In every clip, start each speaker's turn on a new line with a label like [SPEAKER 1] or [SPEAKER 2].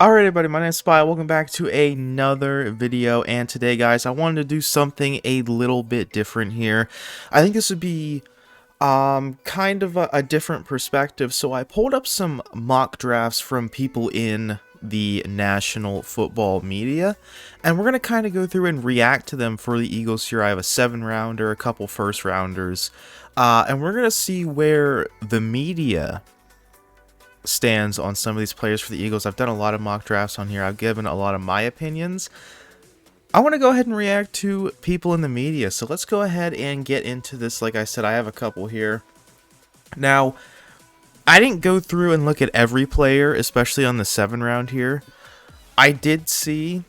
[SPEAKER 1] Alright everybody, my name is Spy. Welcome back to another video, and today guys, I wanted to do something a little bit different here. I think this would be kind of a different perspective, so I pulled up some mock drafts from people in the national football media, and we're going to kind of go through and react to them for the Eagles here. I have a 7-rounder, a couple first-rounders, and we're going to see where the media stands on some of these players for the Eagles. I've done a lot of mock drafts on here. I've given a lot of my opinions. I want to go ahead and react to people in the media. So let's go ahead and get into this. Like I said, I have a couple here. Now, I didn't go through and look at every player, especially on the 7-round here. I did see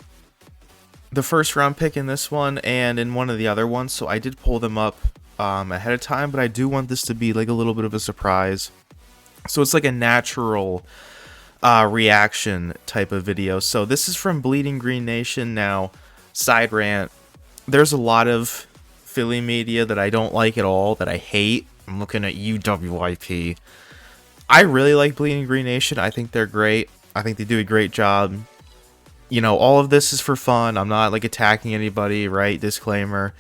[SPEAKER 1] the first round pick in this one and in one of the other ones, so I did pull them up ahead of time, but I do want this to be like a little bit of a surprise. So it's like a natural reaction type of video. So this is from Bleeding Green Nation. Now, side rant, there's a lot of Philly media that I don't like at all, that I hate. I'm looking at you, WIP. I really like Bleeding Green Nation. I think they're great. I think they do a great job. You know, all of this is for fun. I'm not like attacking anybody, right? Disclaimer.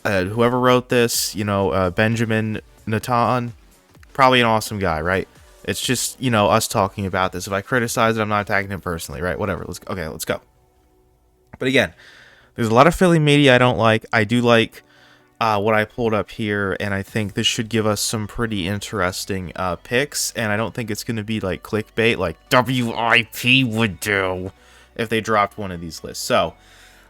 [SPEAKER 1] Whoever wrote this, you know, Benjamin Natan, probably an awesome guy, right? It's just, you know, us talking about this. If I criticize it, I'm not attacking him personally, right? Whatever. Let's go. But again, there's a lot of Philly media I don't like. I do like what I pulled up here, and I think this should give us some pretty interesting picks. And I don't think it's going to be like clickbait, like WIP would do if they dropped one of these lists. So,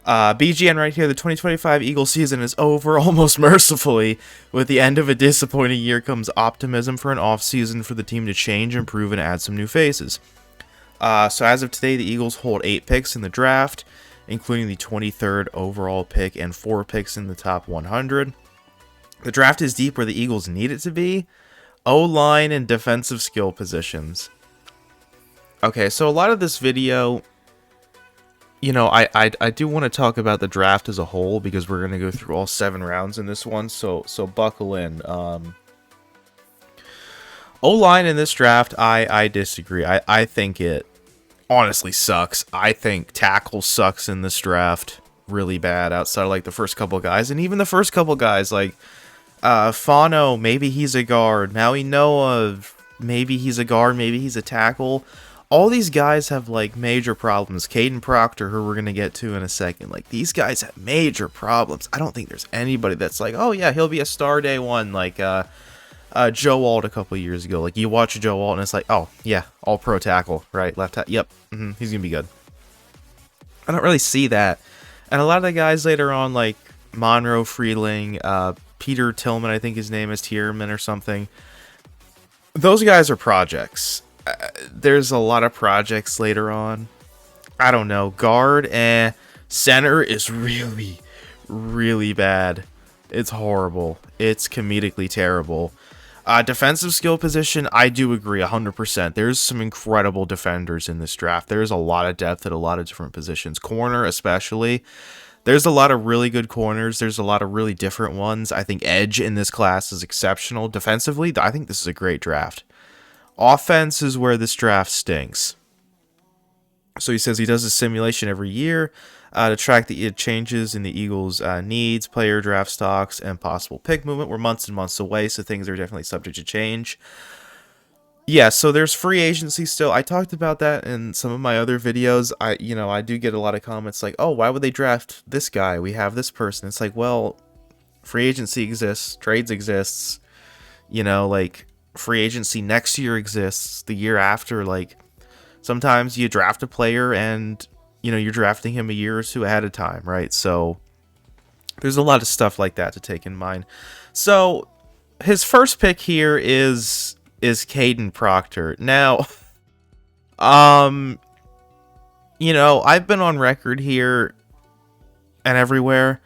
[SPEAKER 1] BGN right here, the 2025 Eagles season is over almost mercifully. With the end of a disappointing year comes optimism for an offseason for the team to change, improve, and add some new faces. So as of today, the Eagles hold 8 picks in the draft, including the 23rd overall pick and 4 picks in the top 100. The draft is deep where the Eagles need it to be. O-line and defensive skill positions. Okay, so a lot of this video, you know, I do want to talk about the draft as a whole, because we're going to go through all 7 rounds in this one, so buckle in. O-line in this draft, I disagree. I think it honestly sucks. I think tackle sucks in this draft really bad, outside of like the first couple guys, and even the first couple guys, like Fano, maybe he's a guard. Maui Noah, maybe he's a guard, maybe he's a tackle. All these guys have, like, major problems. KADYN Proctor, who we're going to get to in a second. Like, these guys have major problems. I don't think there's anybody that's like, oh, yeah, he'll be a star day one, like Joe Alt a couple years ago. Like, you watch Joe Alt, and it's like, oh, yeah, all-pro tackle, right? Left tackle. Yep, he's going to be good. I don't really see that. And a lot of the guys later on, like Monroe Freeling, Peter Tillman, I think his name is Tierman or something. Those guys are projects. There's a lot of projects later on. I don't know. Guard and center is really, really bad. It's horrible. It's comedically terrible. Defensive skill position, I do agree 100%. There's some incredible defenders in this draft. There's a lot of depth at a lot of different positions. Corner especially. There's a lot of really good corners. There's a lot of really different ones. I think edge in this class is exceptional. Defensively, I think this is a great draft. Offense is where this draft stinks. So he says he does a simulation every year to track the changes in the Eagles' needs, player draft stocks, and possible pick movement. We're months and months away, so things are definitely subject to change. Yeah, so there's free agency still. I talked about that in some of my other videos. I do get a lot of comments like, oh, why would they draft this guy? We have this person. It's like, well, free agency exists, trades exists, you know, like, free agency next year exists, the year after. Like, sometimes you draft a player and, you know, you're drafting him a year or two ahead of time, right? So there's a lot of stuff like that to take in mind. So his first pick here is KADYN Proctor. Now, you know, I've been on record here and everywhere.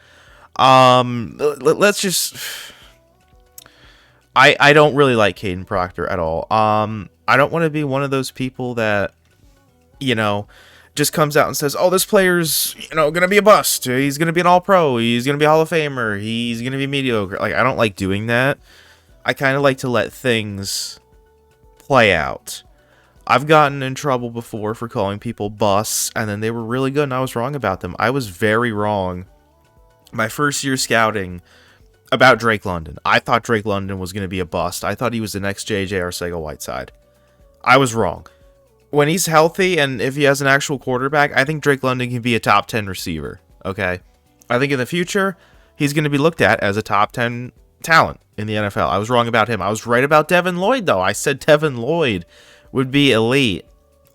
[SPEAKER 1] Let's just, I don't really like KADYN Proctor at all. I don't want to be one of those people that, you know, just comes out and says, oh, this player's, you know, going to be a bust. He's going to be an all-pro. He's going to be a Hall of Famer. He's going to be mediocre. Like, I don't like doing that. I kind of like to let things play out. I've gotten in trouble before for calling people busts, and then they were really good, and I was wrong about them. I was very wrong. My first year scouting about Drake London. I thought Drake London was going to be a bust. I thought he was the next J.J. Arcega-Whiteside. I was wrong. When he's healthy and if he has an actual quarterback, I think Drake London can be a top 10 receiver. Okay? I think in the future, he's going to be looked at as a top 10 talent in the NFL. I was wrong about him. I was right about Devin Lloyd, though. I said Devin Lloyd would be elite.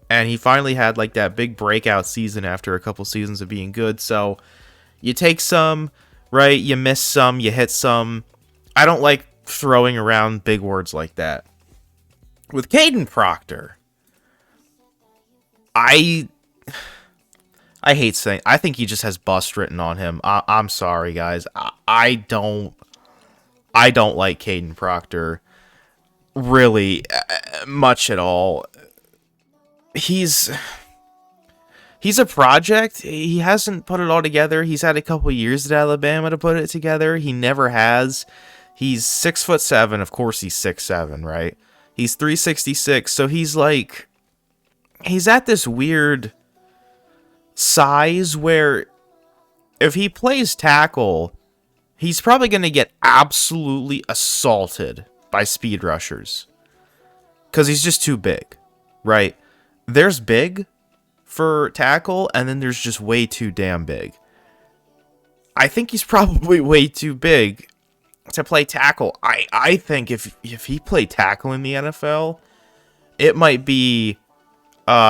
[SPEAKER 1] And he finally had like that big breakout season after a couple seasons of being good. So you take some, right? You miss some, you hit some. I don't like throwing around big words like that. With KADYN Proctor, I hate saying, I think he just has bust written on him. I'm sorry, guys. I don't like KADYN Proctor really much at all. He's a project. He hasn't put it all together. He's had a couple years at Alabama to put it together. He never has. He's 6'7". Of course he's 6'7", right? He's 366. So he's like, he's at this weird size where if he plays tackle, he's probably going to get absolutely assaulted by speed rushers because he's just too big, right? There's big for tackle, and then there's just way too damn big. I think he's probably way too big to play tackle. I think if he played tackle in the NFL, it might be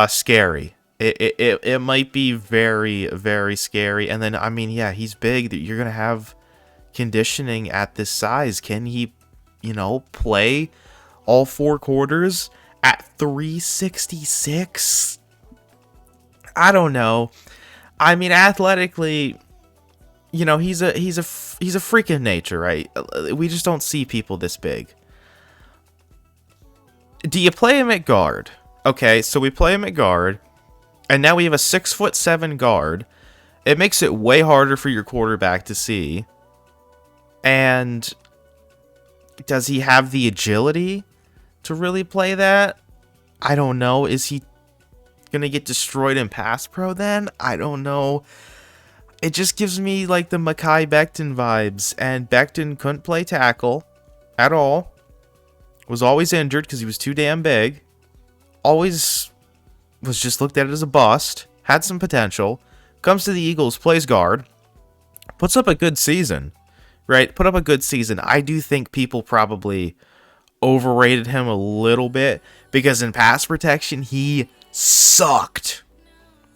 [SPEAKER 1] scary. It might be very, very scary. And then, I mean, yeah, he's big. You're going to have conditioning at this size. Can he, play all 4 quarters at 366? I don't know. I mean, athletically, he's a freak of nature, right? We just don't see people this big. Do you play him at guard? Okay, so we play him at guard, and now we have a 6'7" guard. It makes it way harder for your quarterback to see. And does he have the agility to really play that? I don't know. Is he gonna get destroyed in pass pro then? I don't know. It just gives me like the Mekhi Becton vibes, and Becton couldn't play tackle at all. Was always injured because he was too damn big. Always was just looked at as a bust. Had some potential. Comes to the Eagles, plays guard. Puts up a good season, right? Put up a good season. I do think people probably overrated him a little bit because in pass protection, he sucked.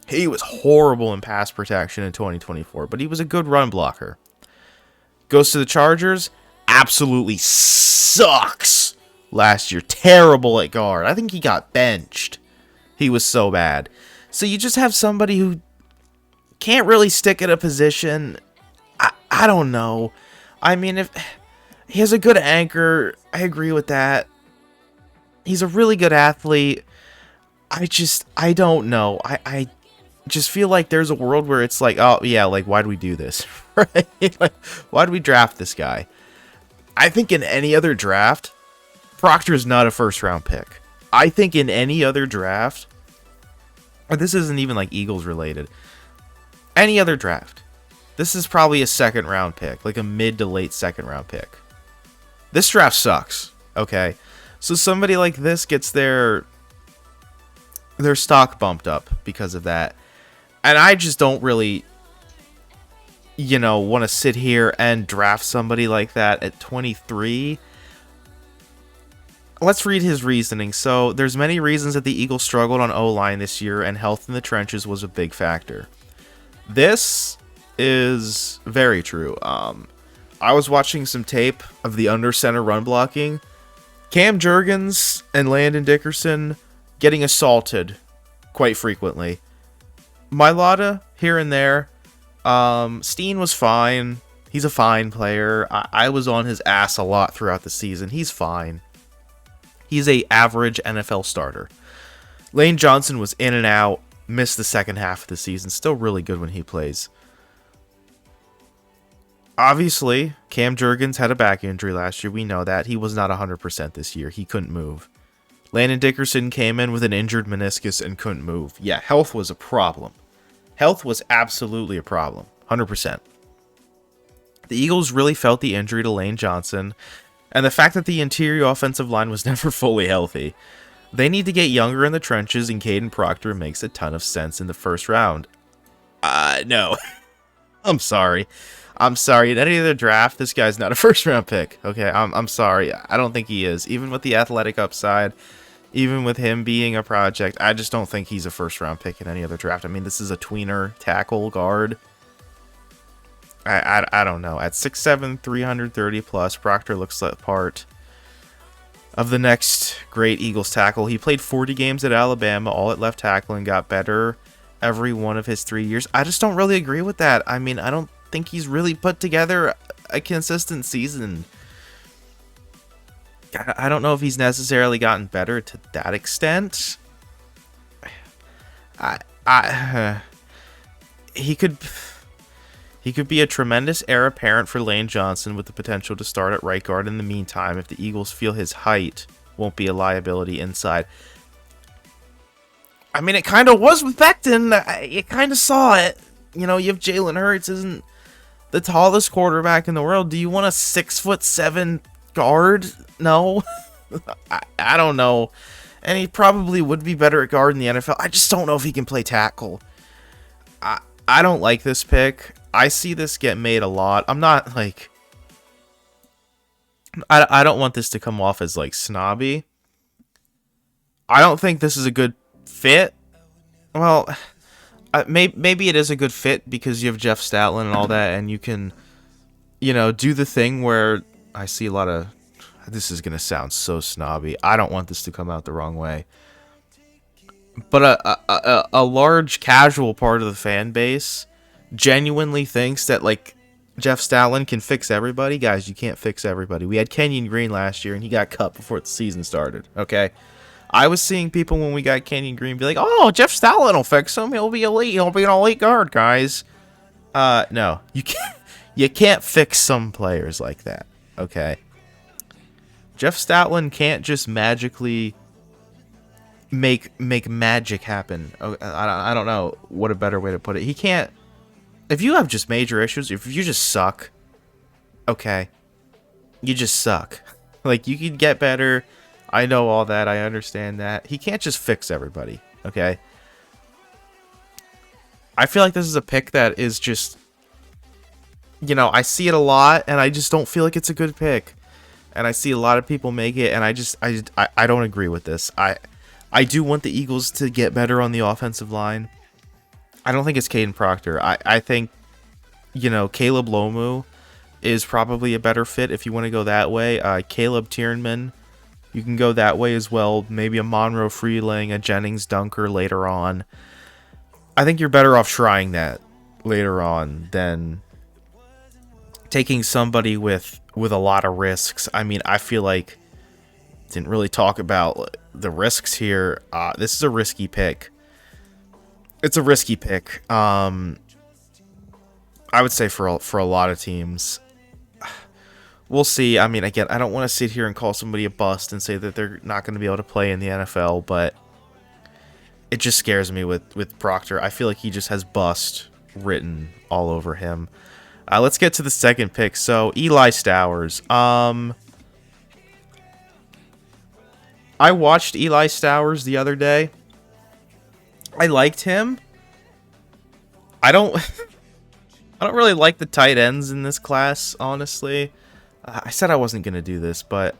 [SPEAKER 1] He was horrible in pass protection in 2024, but he was a good run blocker. Goes to the Chargers, absolutely sucks last year. Terrible at guard. I think he got benched. He was so bad. So you just have somebody who can't really stick at a position. I don't know. I mean, if he has a good anchor, I agree with that. He's a really good athlete. I don't know. I just feel like there's a world where it's like, oh, yeah, like, why do we do this? Right? Like, why do we draft this guy? I think in any other draft, Proctor is not a first-round pick. I think in any other draft, or this isn't even, like, Eagles-related, any other draft, this is probably a second-round pick, like a mid to late second-round pick. This draft sucks, okay? So somebody like this gets their stock bumped up because of that. And I just don't really, want to sit here and draft somebody like that at 23. Let's read his reasoning. So, there's many reasons that the Eagles struggled on O-line this year, and health in the trenches was a big factor. This is very true. I was watching some tape of the under center run blocking. Cam Jurgens and Landon Dickerson getting assaulted quite frequently. Mailata here and there. Steen was fine. He's a fine player. I was on his ass a lot throughout the season. He's fine. He's a average NFL starter. Lane Johnson was in and out. Missed the second half of the season. Still really good when he plays. Obviously, Cam Jurgens had a back injury last year. We know that. He was not 100% this year. He couldn't move. Landon Dickerson came in with an injured meniscus and couldn't move. Yeah, health was a problem. Health was absolutely a problem. 100%. The Eagles really felt the injury to Lane Johnson, and the fact that the interior offensive line was never fully healthy. They need to get younger in the trenches, and KADYN Proctor makes a ton of sense in the first round. No. I'm sorry. I'm sorry. In any other draft, this guy's not a first-round pick. Okay, I'm sorry. I don't think he is. Even with the athletic upside, even with him being a project, I just don't think he's a first-round pick in any other draft. I mean, this is a tweener tackle guard. I don't know. At 6'7", 330 plus, Proctor looks like part of the next great Eagles tackle. He played 40 games at Alabama, all at left tackle, and got better every one of his 3 years. I just don't really agree with that. I mean, I don't think he's really put together a consistent season. I don't know if he's necessarily gotten better to that extent. He could be a tremendous heir apparent for Lane Johnson with the potential to start at right guard in the meantime if the Eagles feel his height won't be a liability inside. I mean, it kind of was with Becton. You kind of saw it. You know, you have Jalen Hurts, isn't the tallest quarterback in the world. Do you want a 6'7" guard? No. I don't know. And he probably would be better at guard in the NFL. I just don't know if he can play tackle. I don't like this pick. I see this get made a lot. I'm not like... I don't want this to come off as like snobby. I don't think this is a good fit. Well, maybe it is a good fit because you have Jeff Stoutland and all that, and you can, you know, do the thing where I see a lot of... This is going to sound so snobby. I don't want this to come out the wrong way. But a large casual part of the fan base genuinely thinks that, like, Jeff Stoutland can fix everybody. Guys, you can't fix everybody. We had Kenyon Green last year, and he got cut before the season started, okay? I was seeing people when we got Kenyon Green be like, oh, Jeff Stoutland will fix him. He'll be elite. He'll be an elite guard, guys. No. You can't fix some players like that, okay? Jeff Stoutland can't just magically make magic happen. I don't know what a better way to put it. He can't... If you have just major issues, if you just suck, okay, you just suck. Like, you can get better. I know all that. I understand that. He can't just fix everybody, okay? I feel like this is a pick that is just, you know, I see it a lot, and I just don't feel like it's a good pick. And I see a lot of people make it, and I don't agree with this. I do want the Eagles to get better on the offensive line. I don't think it's KADYN Proctor. I think, you know, Caleb Lomu is probably a better fit if you want to go that way. Caleb Tierenman, you can go that way as well. Maybe a Monroe Freeling, a Jennings Dunker later on. I think you're better off trying that later on than taking somebody with a lot of risks. I mean, I feel like didn't really talk about the risks here. This is a risky pick. It's a risky pick. I would say for a lot of teams. We'll see. I mean, again, I don't want to sit here and call somebody a bust and say that they're not going to be able to play in the NFL, but it just scares me with Proctor. I feel like he just has bust written all over him. Let's get to the second pick. So, Eli Stowers. I watched Eli Stowers the other day. I liked him. I don't really like the tight ends in this class, honestly. I said I wasn't going to do this, but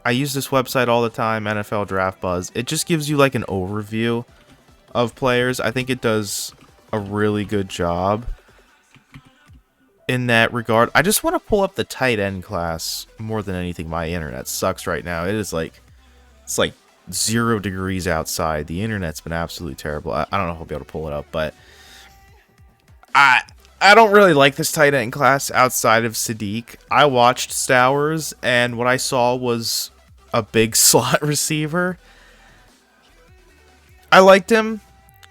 [SPEAKER 1] I use this website all the time, NFL Draft Buzz. It just gives you like an overview of players. I think it does a really good job in that regard. I just want to pull up the tight end class more than anything. My internet sucks right now. It's like 0 degrees outside. The internet's been absolutely terrible. I don't know if I'll be able to pull it up, but I don't really like this tight end class outside of Sadiq. I watched Stowers, and what I saw was a big slot receiver. I liked him.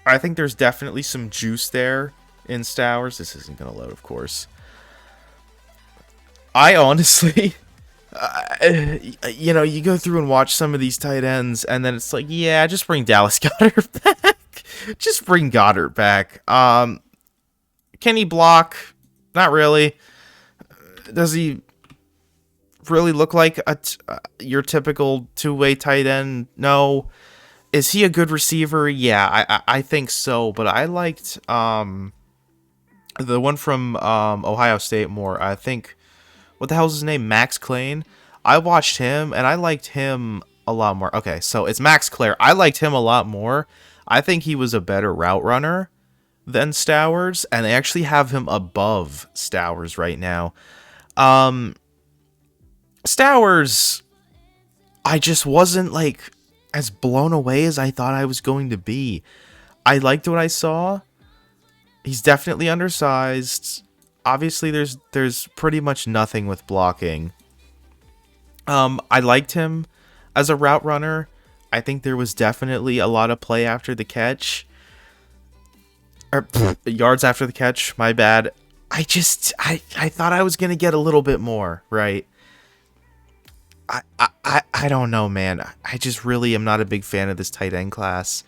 [SPEAKER 1] I think there's definitely some juice there in Stowers. This isn't going to load, of course. I honestly You know, you go through and watch some of these tight ends, and then it's like, yeah, just bring Dallas Goedert back. Just bring Goddard back. Can he block? Not really. Does he really look like your typical two-way tight end? No. Is he a good receiver? Yeah, I think so. But I liked the one from Ohio State more. I think, what the hell's his name? Max Klein. I watched him and I liked him a lot more. Okay, so it's Max Clare. I liked him a lot more. I think he was a better route runner than Stowers, and they actually have him above Stowers right now. Stowers, I just wasn't like as blown away as I thought I was going to be. I liked what I saw. He's definitely undersized. Obviously, there's pretty much nothing with blocking. I liked him as a route runner. I think there was definitely a lot of play after the catch. Or yards after the catch, my bad. I thought I was going to get a little bit more, right? I don't know, man. I just really am not a big fan of this tight end class.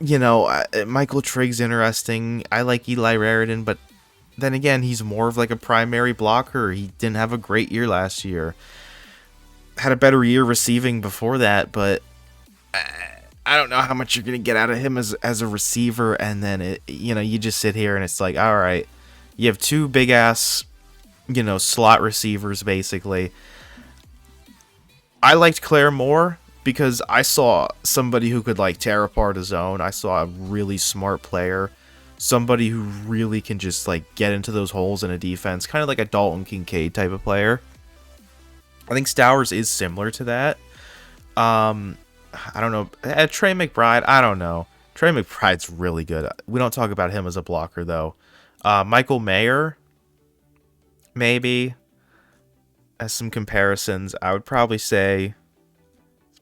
[SPEAKER 1] You know, Michael Trigg's interesting. I like Eli Raritan, but then again, he's more of like a primary blocker. He didn't have a great year last year. Had a better year receiving before that, but I don't know how much you're going to get out of him as a receiver. And then, you just sit here and it's like, all right, you have two big-ass, slot receivers, basically. I liked Claire more because I saw somebody who could, tear apart a zone. I saw a really smart player. Somebody who really can just, get into those holes in a defense. Kind of like a Dalton Kincaid type of player. I think Stowers is similar to that. I don't know. Trey McBride, I don't know. Trey McBride's really good. We don't talk about him as a blocker, though. Michael Mayer, maybe. As some comparisons, I would probably say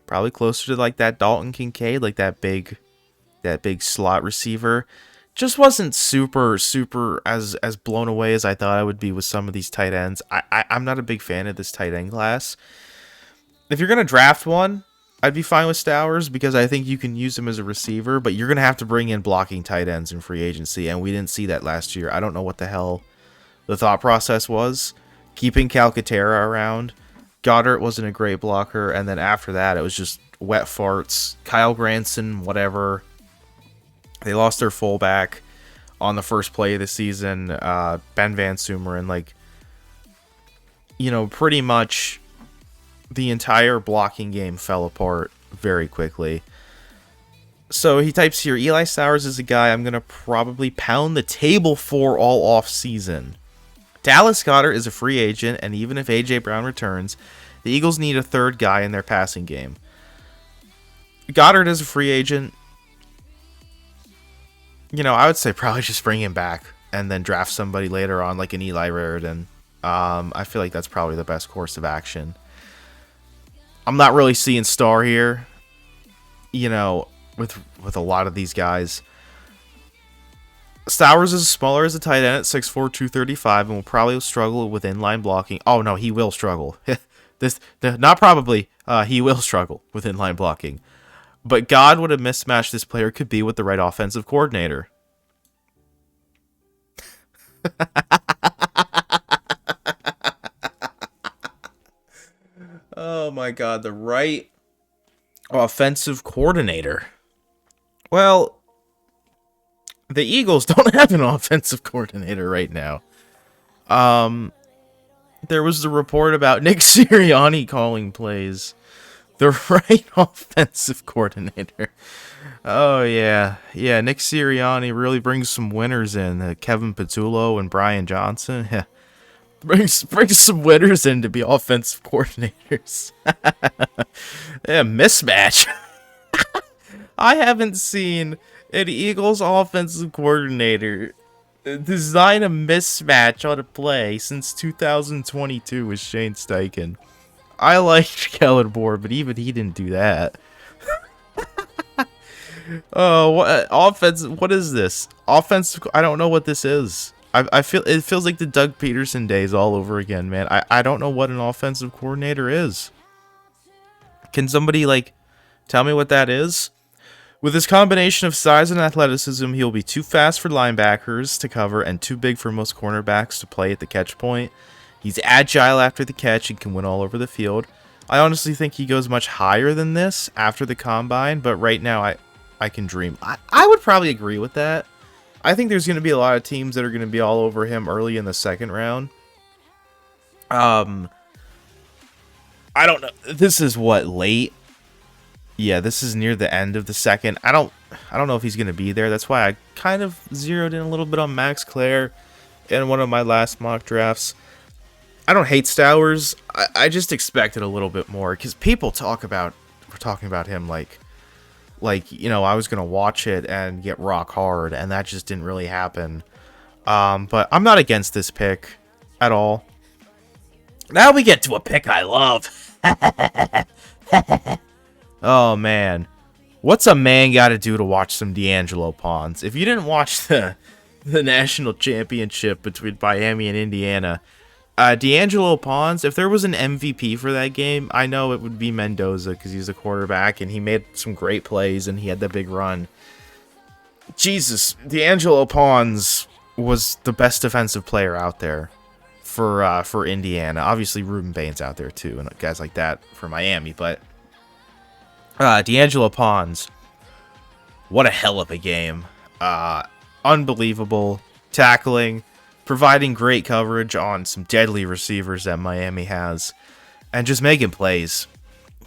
[SPEAKER 1] probably closer to that Dalton Kincaid, that big slot receiver. Just wasn't super as blown away as I thought I would be with some of these tight ends. I'm not a big fan of this tight end class. If you're gonna draft one, I'd be fine with Stowers because I think you can use him as a receiver, but you're gonna have to bring in blocking tight ends in free agency, and we didn't see that last year. I don't know what the hell the thought process was. Keeping Calcaterra around, Goddard wasn't a great blocker, and then after that, it was just wet farts. Kyle Granson, whatever. They lost their fullback on the first play of the season, Ben Van Sumeren, pretty much the entire blocking game fell apart very quickly. So he types here, Eli Stowers is a guy I'm going to probably pound the table for all off season. Dallas Goedert is a free agent, and even if A.J. Brown returns, the Eagles need a third guy in their passing game. Goddard is a free agent. I would say probably just bring him back and then draft somebody later on, like an Eli Raritan. I feel like that's probably the best course of action. I'm not really seeing star here, with a lot of these guys. Stowers is smaller as a tight end at 6'4", 235, and will probably struggle with inline blocking. Oh, no, he will struggle. Not probably. He will struggle with inline blocking. But God, what a mismatch this player could be with the right offensive coordinator. Oh my God, the right offensive coordinator. Well, the Eagles don't have an offensive coordinator right now. There was the report about Nick Sirianni calling plays. The right offensive coordinator. Oh, yeah. Yeah, Nick Sirianni really brings some winners in. Kevin Patullo and Brian Johnson. Yeah. Brings some winners in to be offensive coordinators. Yeah, mismatch. I haven't seen an Eagles offensive coordinator design a mismatch on a play since 2022 with Shane Steichen. I liked Kellen Moore, but even he didn't do that. Oh, what offense? What is this? Offensive? I don't know what this is. I feel it feels like the Doug Peterson days all over again, man. I don't know what an offensive coordinator is. Can somebody like tell me what that is? With his combination of size and athleticism, he'll be too fast for linebackers to cover and too big for most cornerbacks to play at the catch point. He's agile after the catch and can win all over the field. I honestly think he goes much higher than this after the combine, but right now I can dream. I would probably agree with that. I think there's going to be a lot of teams that are going to be all over him early in the second round. I don't know. This is what, late? Yeah, this is near the end of the second. I don't know if he's going to be there. That's why I kind of zeroed in a little bit on Max Clare in one of my last mock drafts. I don't hate Stowers. I just expected a little bit more because people were talking about him like you know, I was going to watch it and get rock hard, and that just didn't really happen. But I'm not against this pick at all. Now we get to a pick I love. Oh, man. What's a man got to do to watch some D'Angelo Pons? If you didn't watch the national championship between Miami and Indiana, D'Angelo Pons, if there was an MVP for that game, I know it would be Mendoza because he's a quarterback and he made some great plays and he had that big run. Jesus, D'Angelo Pons was the best defensive player out there for Indiana. Obviously, Ruben Bain's out there too and guys like that for Miami, but D'Angelo Pons, what a hell of a game. Unbelievable tackling, providing great coverage on some deadly receivers that Miami has, and just making plays.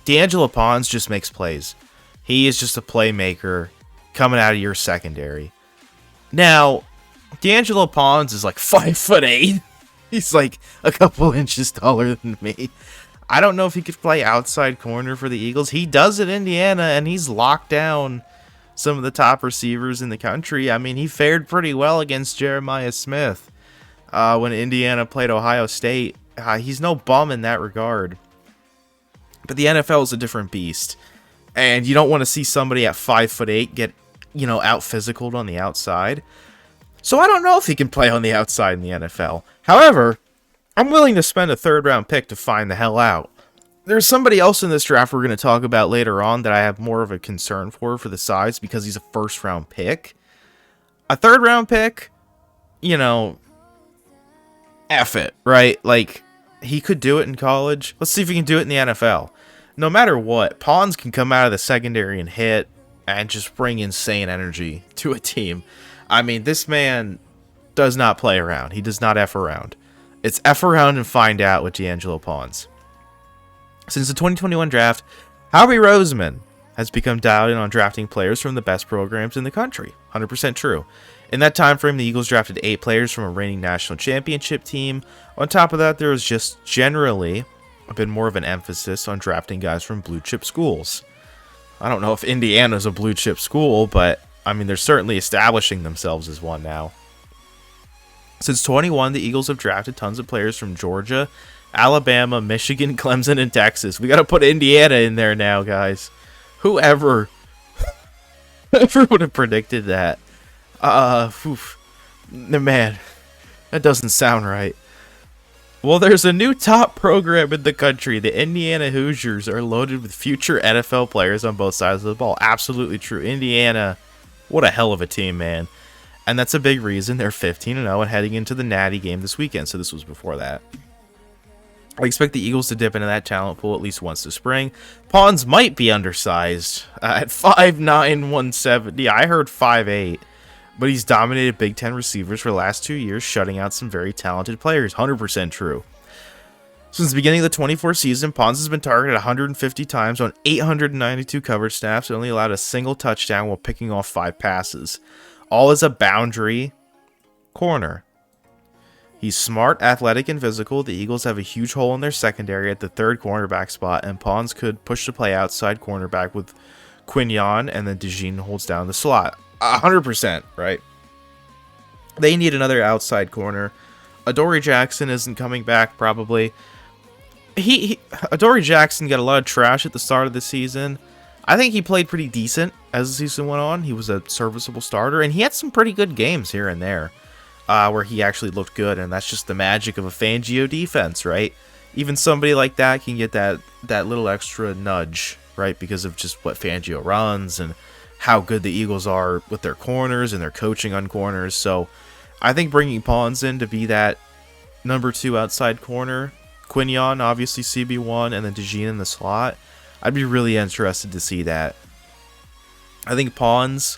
[SPEAKER 1] D'Angelo Pons just makes plays. He is just a playmaker coming out of your secondary. Now, D'Angelo Pons is like 5'8". He's like a couple inches taller than me. I don't know if he could play outside corner for the Eagles. He does at Indiana, and he's locked down some of the top receivers in the country. I mean, he fared pretty well against Jeremiah Smith when Indiana played Ohio State. He's no bum in that regard. But the NFL is a different beast, and you don't want to see somebody at 5'8" get, you know, out-physicaled on the outside. So I don't know if he can play on the outside in the NFL. However, I'm willing to spend a third-round pick to find the hell out. There's somebody else in this draft we're going to talk about later on that I have more of a concern for the size because he's a first-round pick. A third-round pick, you know, F it, right? Like, he could do it in college. Let's see if he can do it in the NFL. No matter what, Pons can come out of the secondary and hit and just bring insane energy to a team. I mean, this man does not play around. He does not F around. It's F around and find out with D'Angelo Pons. Since the 2021 draft, Howie Roseman has become dialed in on drafting players from the best programs in the country. 100% true. In that time frame, the Eagles drafted 8 players from a reigning national championship team. On top of that, there was just generally been more of an emphasis on drafting guys from blue chip schools. I don't know if Indiana's a blue chip school, but I mean, they're certainly establishing themselves as one now. Since 21, the Eagles have drafted tons of players from Georgia, Alabama, Michigan, Clemson, and Texas. We got to put Indiana in there now, guys. Whoever would have predicted that? Man, that doesn't sound right. Well, there's a new top program in the country. The Indiana Hoosiers are loaded with future NFL players on both sides of the ball. Absolutely true. Indiana, what a hell of a team, man. And that's a big reason they're 15-0 and heading into the Natty game this weekend. So this was before that. I expect the Eagles to dip into that talent pool at least once this spring. Pons might be undersized at 5'9", 170. I heard 5'8", but he's dominated Big Ten receivers for the last 2 years, shutting out some very talented players. 100% true. Since the beginning of the 24 season, Pons has been targeted 150 times on 892 coverage snaps and only allowed a single touchdown while picking off 5 passes. All as a boundary corner. He's smart, athletic, and physical. The Eagles have a huge hole in their secondary at the third cornerback spot, and Pons could push the play outside cornerback with Quignon, and then DeJean holds down the slot. 100%, right? They need another outside corner. Adoree Jackson isn't coming back, probably. Adoree Jackson got a lot of trash at the start of the season. I think he played pretty decent as the season went on. He was a serviceable starter, and he had some pretty good games here and there. where he actually looked good, and that's just the magic of a Fangio defense, right? Even somebody like that can get that little extra nudge, right, because of just what Fangio runs and how good the Eagles are with their corners and their coaching on corners. So I think bringing Pawns in to be that number 2 outside corner, Quinion obviously CB1, and then DeJean in the slot, I'd be really interested to see that. I think Pawns,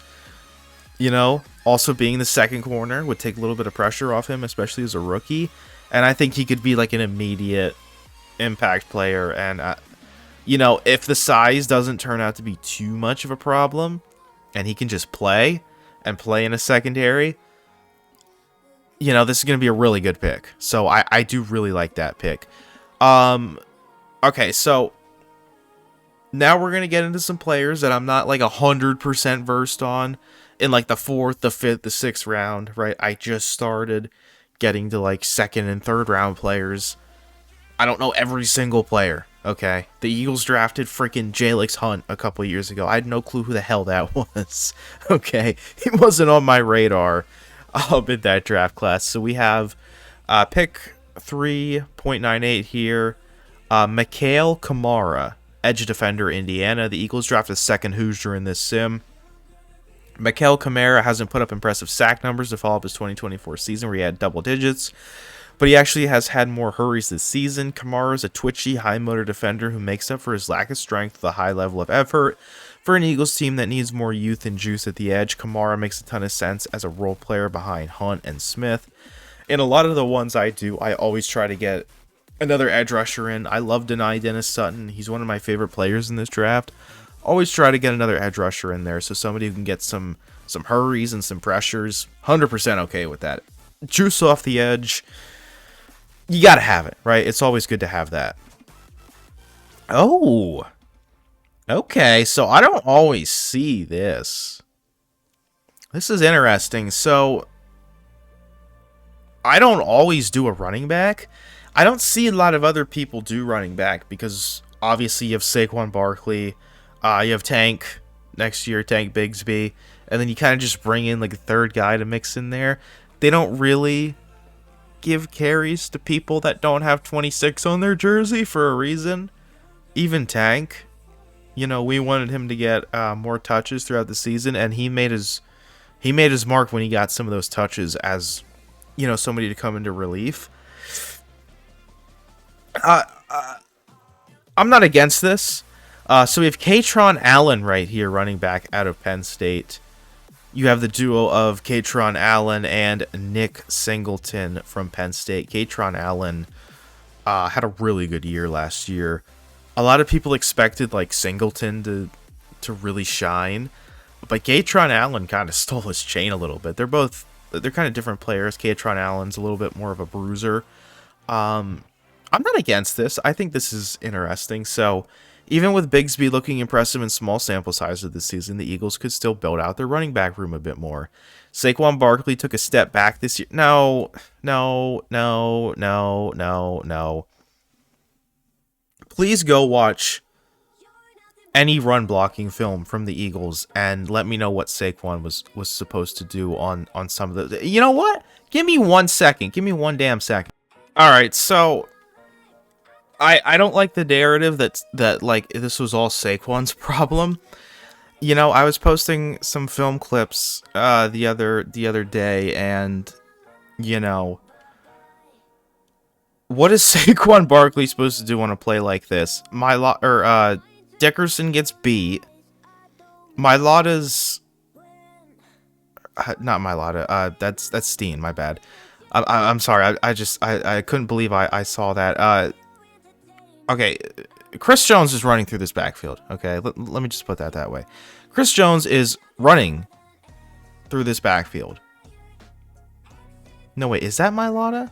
[SPEAKER 1] you know, also being the second corner would take a little bit of pressure off him, especially as a rookie. And I think he could be like an immediate impact player. And, you know, if the size doesn't turn out to be too much of a problem and he can just play and play in a secondary, you know, this is going to be a really good pick. So I do really like that pick. Okay, so now we're going to get into some players that I'm not like 100% versed on in like the 4th, the 5th, the 6th round, right? I just started getting to like 2nd and 3rd round players. I don't know every single player, okay? The Eagles drafted freaking Jalix Hunt a couple years ago. I had no clue who the hell that was, okay? He wasn't on my radar in that draft class. So we have pick 3.98 here, Mikhail Kamara, edge defender, Indiana. The Eagles drafted a second Hoosier in this sim. Mikhail Kamara hasn't put up impressive sack numbers to follow up his 2024 season where he had double digits, but he actually has had more hurries this season. Kamara is a twitchy, high-motor defender who makes up for his lack of strength with a high level of effort. For an Eagles team that needs more youth and juice at the edge, Kamara makes a ton of sense as a role player behind Hunt and Smith. In a lot of the ones I do, I always try to get another edge rusher in. I love Denai Dennis Sutton. He's one of my favorite players in this draft. Always try to get another edge rusher in there, so somebody who can get some hurries and some pressures. 100% okay with that. Juice off the edge, you gotta have it, right? It's always good to have that. Oh, okay, so I don't always see this. This is interesting. So I don't always do a running back. I don't see a lot of other people do running back because obviously you have Saquon Barkley, you have Tank next year, Tank Bigsby, and then you kind of just bring in like a third guy to mix in there. They don't really give carries to people that don't have 26 on their jersey for a reason. Even Tank, you know, we wanted him to get more touches throughout the season, and he made his mark when he got some of those touches as, you know, somebody to come into relief. I'm not against this. So we have Katron Allen right here, running back out of Penn State. You have the duo of Katron Allen and Nick Singleton from Penn State. Katron Allen had a really good year last year. A lot of people expected like Singleton to really shine, but Katron Allen kind of stole his chain a little bit. They're kind of different players. Katron Allen's a little bit more of a bruiser. I'm not against this. I think this is interesting. So even with Bigsby looking impressive in small sample sizes this season, the Eagles could still build out their running back room a bit more. Saquon Barkley took a step back this year. No. Please go watch any run blocking film from the Eagles and let me know what Saquon was supposed to do on some of the... You know what? Give me 1 second. Give me one damn second. All right, so I don't like the narrative that like this was all Saquon's problem. You know, I was posting some film clips the other day, and you know, what is Saquon Barkley supposed to do on a play like this? Dickerson gets beat. Mailata's not Mailata. That's Steen. My bad. I'm sorry. I couldn't believe I saw that. Okay, Chris Jones is running through this backfield. Okay, let me just put that way. Chris Jones is running through this backfield. No, wait, is that Mailata?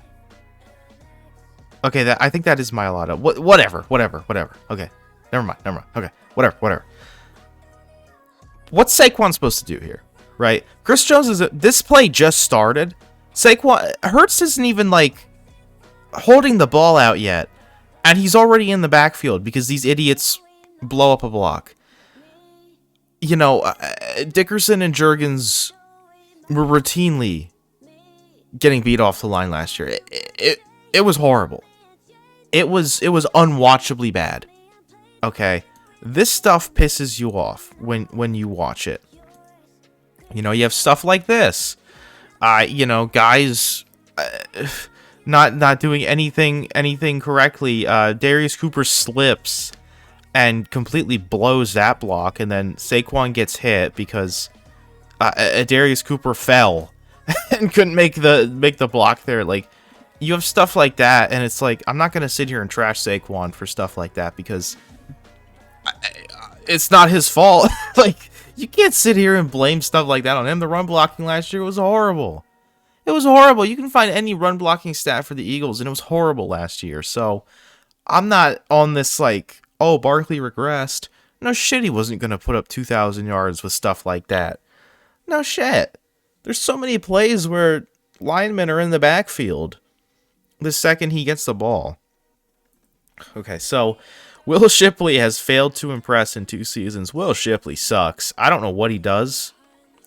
[SPEAKER 1] Okay, I think that is Mailata. Whatever. Okay, never mind. Okay, whatever. What's Saquon supposed to do here, right? Chris Jones this play just started. Hurts isn't even like holding the ball out yet, and he's already in the backfield because these idiots blow up a block. You know, Dickerson and Juergens were routinely getting beat off the line last year. It was horrible. It was unwatchably bad. Okay, this stuff pisses you off when you watch it. You know, you have stuff like this. You know, guys not doing anything correctly. Darius Cooper slips and completely blows that block, and then Saquon gets hit because Darius Cooper fell and couldn't make the block there. Like, you have stuff like that, and it's like, I'm not gonna sit here and trash Saquon for stuff like that because it's not his fault. Like, you can't sit here and blame stuff like that on him. The run blocking last year was horrible. It was horrible. You can find any run blocking stat for the Eagles, and it was horrible last year. So I'm not on this like, oh, Barkley regressed. No shit, he wasn't gonna put up 2,000 yards with stuff like that. No shit. There's so many plays where linemen are in the backfield the second he gets the ball. Okay, so Will Shipley has failed to impress in 2 seasons. Will Shipley sucks. I don't know what he does.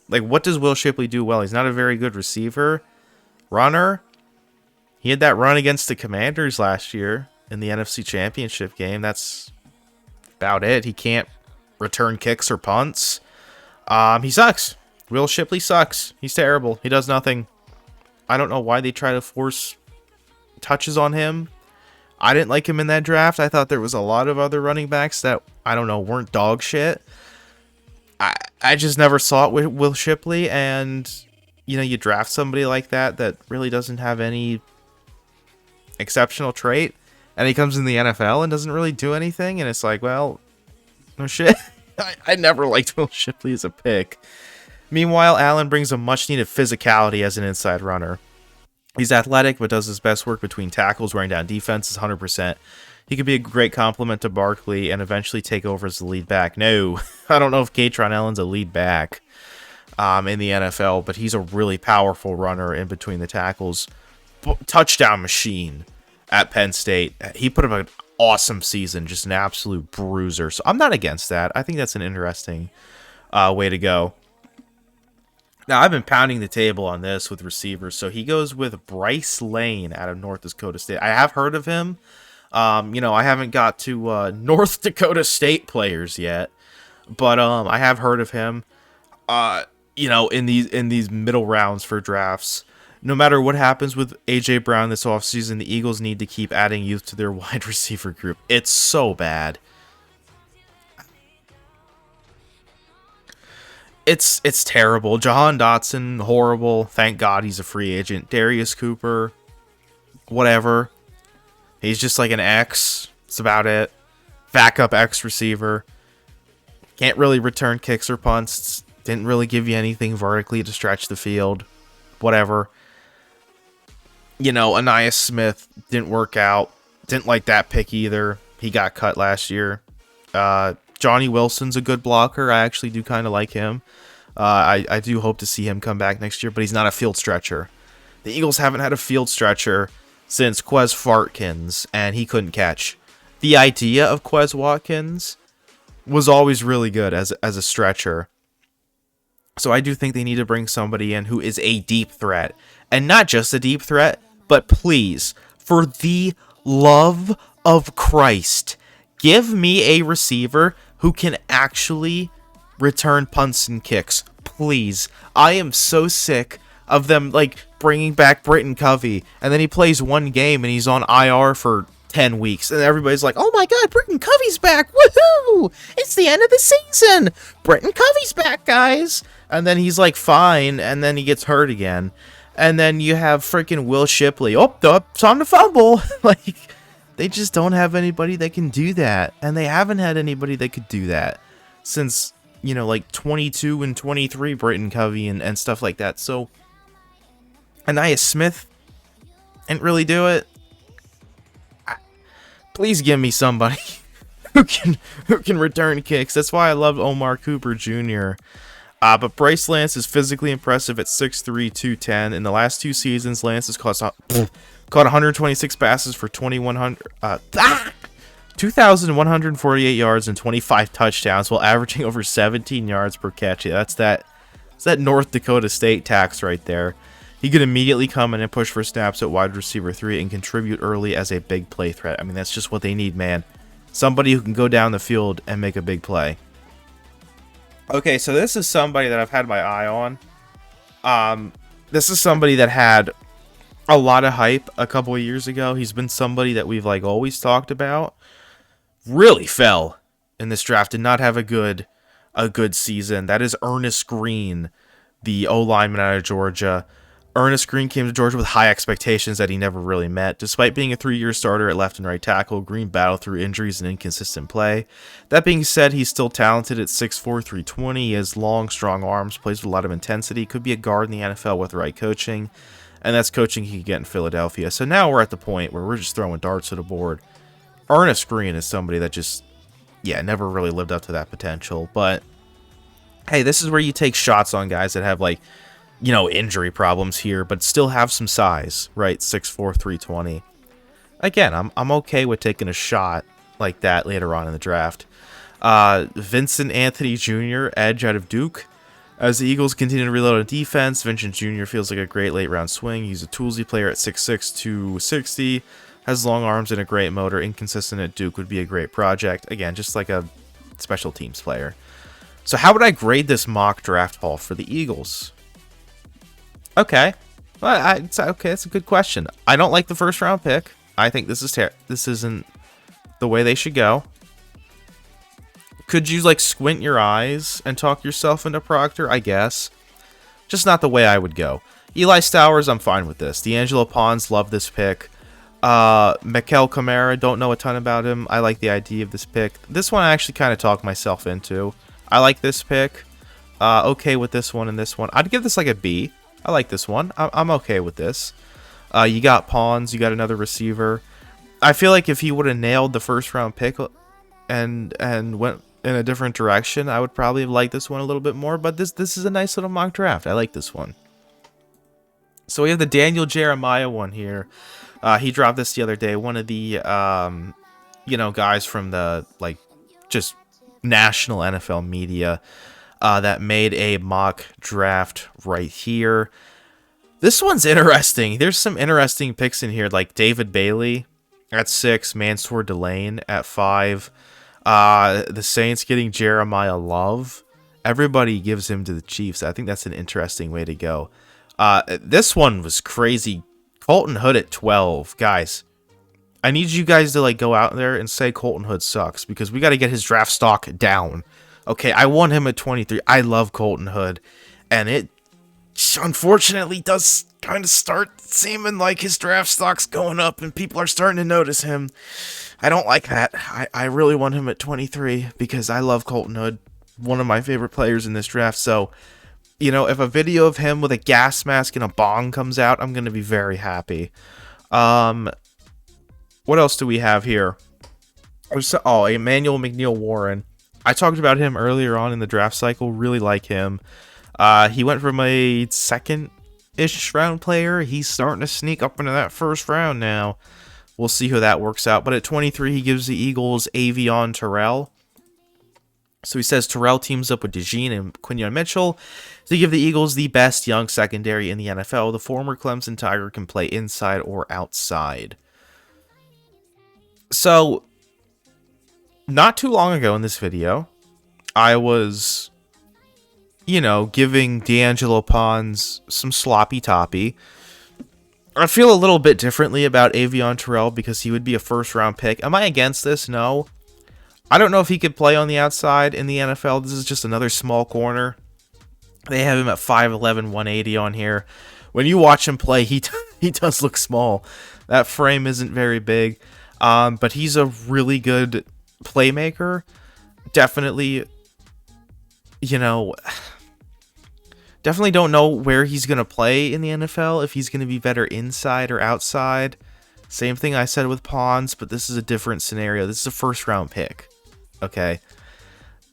[SPEAKER 1] Like, what does Will Shipley do well? He's not a very good receiver. Runner. He had that run against the Commanders last year in the NFC Championship game. That's about it. He can't return kicks or punts. He sucks. Will Shipley sucks. He's terrible. He does nothing. I don't know why they try to force touches on him. I didn't like him in that draft. I thought there was a lot of other running backs that, I don't know, weren't dog shit. I just never saw it with Will Shipley, and, you know, you draft somebody like that really doesn't have any exceptional trait, and he comes in the NFL and doesn't really do anything, and it's like, well, no shit. I never liked Will Shipley as a pick. Meanwhile, Allen brings a much-needed physicality as an inside runner. He's athletic, but does his best work between tackles, wearing down defenses 100%. He could be a great complement to Barkley and eventually take over as the lead back. No, I don't know if Kaytron Allen's a lead back in the NFL, but he's a really powerful runner in between the tackles. Touchdown machine at Penn State. He put up an awesome season, just an absolute bruiser. So I'm not against that. I think that's an interesting way to go. Now, I've been pounding the table on this with receivers. So he goes with Bryce Lane out of North Dakota State. I have heard of him. You know, I haven't got to North Dakota State players yet, but I have heard of him. You know, in these middle rounds for drafts. No matter what happens with A.J. Brown this offseason, the Eagles need to keep adding youth to their wide receiver group. It's so bad. It's terrible. Jahan Dotson, horrible. Thank God he's a free agent. Darius Cooper, whatever. He's just like an X. That's about it. Backup X receiver. Can't really return kicks or punts. Didn't really give you anything vertically to stretch the field. Whatever. You know, Anais Smith didn't work out. Didn't like that pick either. He got cut last year. Johnny Wilson's a good blocker. I actually do kind of like him. I do hope to see him come back next year, but he's not a field stretcher. The Eagles haven't had a field stretcher since Quez Fartkins, and he couldn't catch. The idea of Quez Watkins was always really good as a stretcher. So I do think they need to bring somebody in who is a deep threat. And not just a deep threat, but please, for the love of Christ, give me a receiver who can actually return punts and kicks. Please. I am so sick of them, like, bringing back Britton Covey, and then he plays one game and he's on IR for 10 weeks, and everybody's like, oh my god, Britton Covey's back, woohoo, it's the end of the season, Britton Covey's back, guys, and then he's like fine, and then he gets hurt again, and then you have freaking Will Shipley, time to fumble. Like, they just don't have anybody that can do that, and they haven't had anybody that could do that since, you know, like 22 and 23 Britton Covey and stuff like that. So Anais Smith didn't really do it. Please give me somebody who can return kicks. That's why I love Omar Cooper Jr. But Bryce Lance is physically impressive at 6'3", 210. In the last 2 seasons, Lance has caught 126 passes for 2,148 yards and 25 touchdowns, while averaging over 17 yards per catch. Yeah, that's that North Dakota State tax right there. He could immediately come in and push for snaps at wide receiver 3 and contribute early as a big play threat. I mean, that's just what they need, man. Somebody who can go down the field and make a big play. Okay, so this is somebody that I've had my eye on. This is somebody that had a lot of hype a couple of years ago. He's been somebody that we've like always talked about. Really fell in this draft. Did not have a good season. That is Ernest Green, the O-lineman out of Georgia. Ernest Green came to Georgia with high expectations that he never really met. Despite being a 3-year starter at left and right tackle, Green battled through injuries and inconsistent play. That being said, he's still talented at 6'4", 320. He has long, strong arms, plays with a lot of intensity, could be a guard in the NFL with the right coaching, and that's coaching he could get in Philadelphia. So now we're at the point where we're just throwing darts at the board. Ernest Green is somebody that just, never really lived up to that potential. But, hey, this is where you take shots on guys that have, like, injury problems here, but still have some size, right? 6'4", 320. Again, I'm okay with taking a shot like that later on in the draft. Vincent Anthony Jr., edge out of Duke. As the Eagles continue to reload on defense, Vincent Jr. feels like a great late-round swing. He's a toolsy player at 6'6", 260. Has long arms and a great motor. Inconsistent at Duke would be a great project. Again, just like a special teams player. So how would I grade this mock draft haul for the Eagles? Okay. Well, okay, that's a good question. I don't like the first round pick. I think this isn't the way they should go. Could you like squint your eyes and talk yourself into Proctor? I guess. Just not the way I would go. Eli Stowers, I'm fine with this. D'Angelo Pons, love this pick. Mikel Kamara, don't know a ton about him. I like the idea of this pick. This one I actually kind of talked myself into. I like this pick. Okay with this one and this one. I'd give this like a B. I like this one. I'm okay with this. You got Pons. You got another receiver. I feel like if he would have nailed the first round pick and went in a different direction, I would probably have liked this one a little bit more. But this is a nice little mock draft. I like this one. So we have the Daniel Jeremiah one here. He dropped this the other day. One of the guys from the like just national NFL media. That made a mock draft right here. This one's interesting. There's some interesting picks in here, like David Bailey at 6, Mansour Delane at 5. The Saints getting Jeremiah Love. Everybody gives him to the Chiefs. I think that's an interesting way to go. This one was crazy. Colton Hood at 12. Guys, I need you guys to like go out there and say Colton Hood sucks, because we got to get his draft stock down. Okay, I want him at 23. I love Colton Hood. And it unfortunately does kind of start seeming like his draft stock's going up and people are starting to notice him. I don't like that. I really want him at 23 because I love Colton Hood. One of my favorite players in this draft. So, if a video of him with a gas mask and a bong comes out, I'm going to be very happy. What else do we have here? Oh, Emmanuel McNeil-Warren. I talked about him earlier on in the draft cycle. Really like him. He went from a second-ish round player. He's starting to sneak up into that first round now. We'll see how that works out. But at 23, he gives the Eagles Avion Terrell. So he says Terrell teams up with DeJean and Quinyon Mitchell to give the Eagles the best young secondary in the NFL. The former Clemson Tiger can play inside or outside. So, not too long ago in this video, I was, giving D'Angelo Pons some sloppy toppy. I feel a little bit differently about Avion Terrell because he would be a first-round pick. Am I against this? No. I don't know if he could play on the outside in the NFL. This is just another small corner. They have him at 5'11", 180 on here. When you watch him play, he does look small. That frame isn't very big. But he's a really good playmaker. Definitely, definitely don't know where he's going to play in the NFL, if he's going to be better inside or outside. Same thing I said with Pons, but this is a different scenario. This is a first-round pick, okay?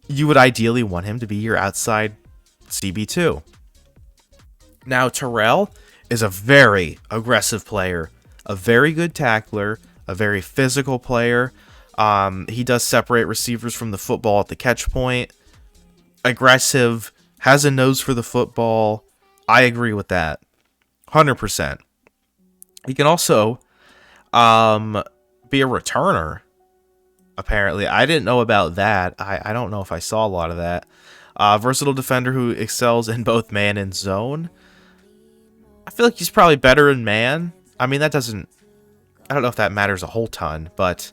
[SPEAKER 1] You would ideally want him to be your outside CB2. Now, Terrell is a very aggressive player, a very good tackler, a very physical player. He does separate receivers from the football at the catch point. Aggressive, has a nose for the football. I agree with that 100%. He can also be a returner. Apparently, I didn't know about that. I don't know if I saw a lot of that. Versatile defender who excels in both man and zone. I feel like he's probably better in man. I mean, that doesn't... I don't know if that matters a whole ton, but,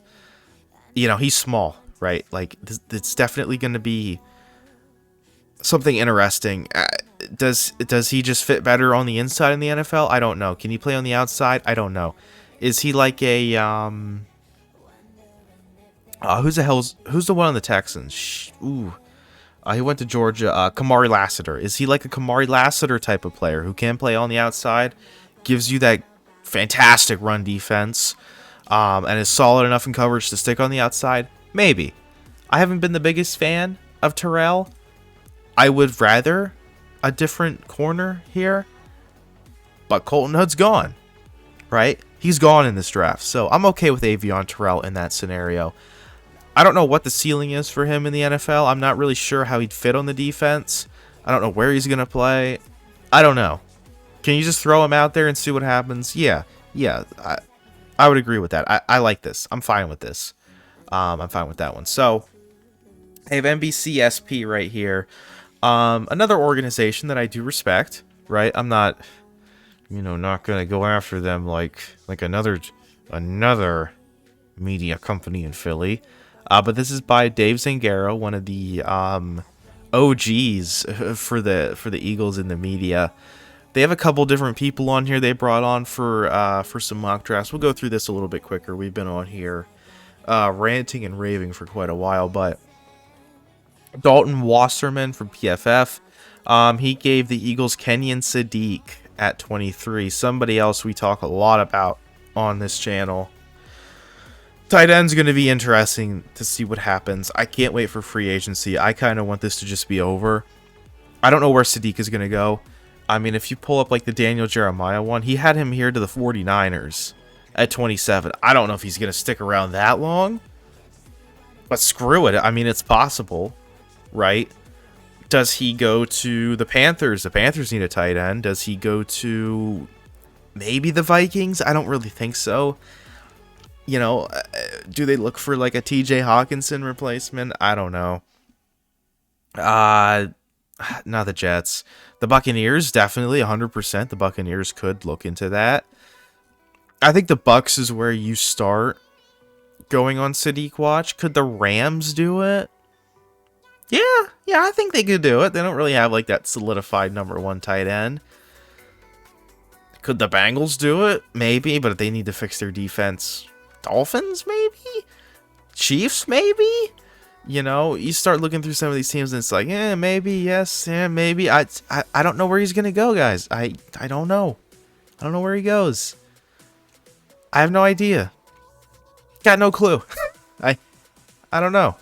[SPEAKER 1] you know, he's small, right? Like, it's definitely going to be something interesting. Does he just fit better on the inside in the NFL? I don't know. Can he play on the outside? I don't know. Is he like a, who's the one on the Texans? He went to Georgia. Kamari Lassiter. Is he like a Kamari Lassiter type of player who can play on the outside, gives you that fantastic run defense, and is solid enough in coverage to stick on the outside? Maybe. I haven't been the biggest fan of Terrell. I would rather a different corner here, but Colton Hood's gone, right? He's gone in this draft, so I'm okay with Avion Terrell in that scenario. I don't know what the ceiling is for him in the NFL. I'm not really sure how he'd fit on the defense. I don't know where he's going to play. I don't know. Can you just throw him out there and see what happens? Yeah. I would agree with that. I like this. I'm fine with this. I'm fine with that one. So, I have NBCSP right here. Another organization that I do respect, right? I'm not, not going to go after them like another media company in Philly. But this is by Dave Zangaro, one of the OGs for the Eagles in the media. They have a couple different people on here they brought on for some mock drafts. We'll go through this a little bit quicker. We've been on here ranting and raving for quite a while, but Dalton Wasserman from PFF, he gave the Eagles Kenyon Sadiq at 23. Somebody else we talk a lot about on this channel. Tight end's going to be interesting to see what happens. I can't wait for free agency. I kind of want this to just be over. I don't know where Sadiq is going to go. I mean, if you pull up like the Daniel Jeremiah one, he had him here to the 49ers at 27. I don't know if he's going to stick around that long. But screw it. I mean, it's possible, right? Does he go to the Panthers? The Panthers need a tight end. Does he go to maybe the Vikings? I don't really think so. Do they look for like a TJ Hawkinson replacement? I don't know. Not the Jets. The Buccaneers, definitely 100%. The Buccaneers could look into that. I think the Bucs is where you start going on Sadiq watch. Could the Rams do it? Yeah, I think they could do it. They don't really have like that solidified number one tight end. Could the Bengals do it? Maybe, but they need to fix their defense. Dolphins, maybe? Chiefs, maybe? You start looking through some of these teams and it's like, maybe, yes, maybe. I don't know where he's going to go, guys. I don't know. I don't know where he goes. I have no idea. Got no clue. I don't know.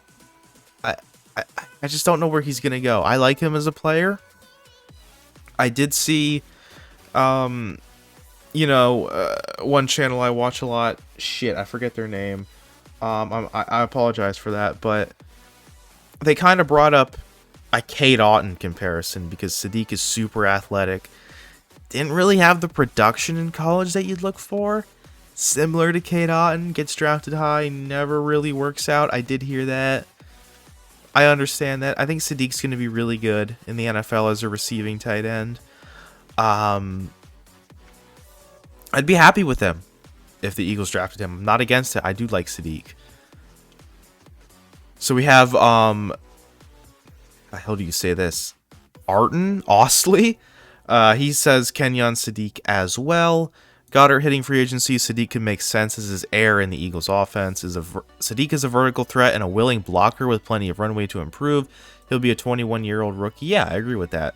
[SPEAKER 1] I just don't know where he's going to go. I like him as a player. I did see, one channel I watch a lot. Shit, I forget their name. I apologize for that, but they kind of brought up a KADYN comparison because Sadiq is super athletic. Didn't really have the production in college that you'd look for. Similar to KADYN, gets drafted high, never really works out. I did hear that. I understand that. I think Sadiq's going to be really good in the NFL as a receiving tight end. I'd be happy with him if the Eagles drafted him. I'm not against it. I do like Sadiq. So we have, how the hell do you say this? Arden Ostley? He says Kenyon Sadiq as well. Goddard hitting free agency. Sadiq can make sense as his heir in the Eagles offense. Sadiq is a vertical threat and a willing blocker with plenty of runway to improve. He'll be a 21-year-old rookie. Yeah, I agree with that.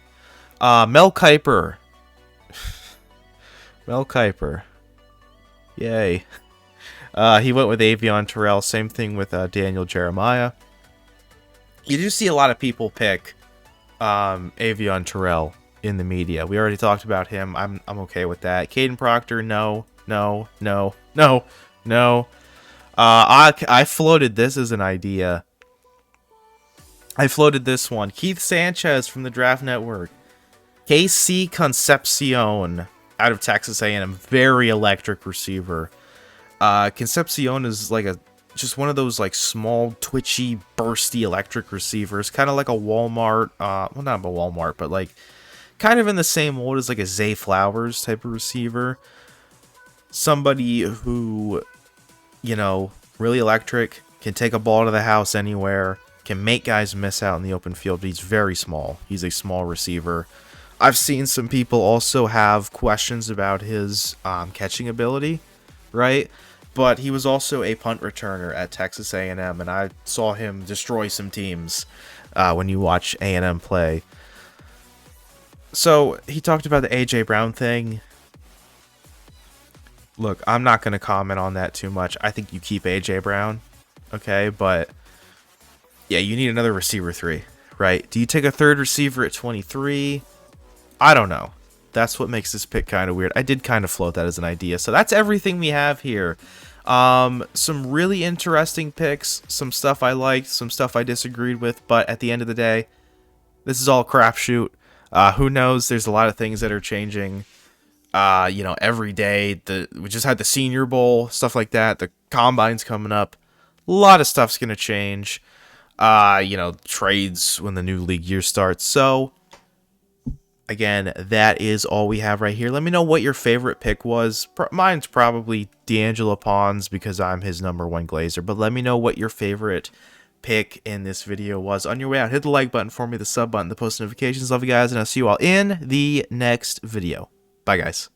[SPEAKER 1] Mel Kiper. Mel Kiper. Yay. He went with Avion Terrell. Same thing with Daniel Jeremiah. You do see a lot of people pick Avion Terrell in the media. We already talked about him. I'm okay with that. KADYN Proctor, no. I floated this as an idea. I floated this one. Keith Sanchez from the Draft Network. KC Concepcion out of Texas A&M, very electric receiver. Concepcion is like just one of those like small, twitchy, bursty electric receivers, kind of like a Walmart. Well, not a Walmart, but like kind of in the same mold as like a Zay Flowers type of receiver. Somebody who, you know, really electric, can take a ball to the house anywhere, can make guys miss out in the open field. But he's very small. He's a small receiver. I've seen some people also have questions about his catching ability, right? But he was also a punt returner at Texas A&M, and I saw him destroy some teams when you watch A&M play. So he talked about the A.J. Brown thing. Look, I'm not going to comment on that too much. I think you keep A.J. Brown, okay? But, yeah, you need another receiver 3, right? Do you take a third receiver at 23? I don't know. That's what makes this pick kind of weird. I did kind of float that as an idea. So that's everything we have here. Some really interesting picks, some stuff I liked, some stuff I disagreed with, but at the end of the day, this is all crapshoot. Who knows? There's a lot of things that are changing. You know, every day. We just had the Senior Bowl, stuff like that. The Combine's coming up. A lot of stuff's gonna change. You know, trades when the new league year starts. So again, that is all we have right here. Let me know what your favorite pick was. Mine's probably D'Angelo Pons because I'm his #1 Glazer. But let me know what your favorite pick in this video was. On your way out, hit the like button for me, the sub button, the post notifications. Love you guys, and I'll see you all in the next video. Bye, guys.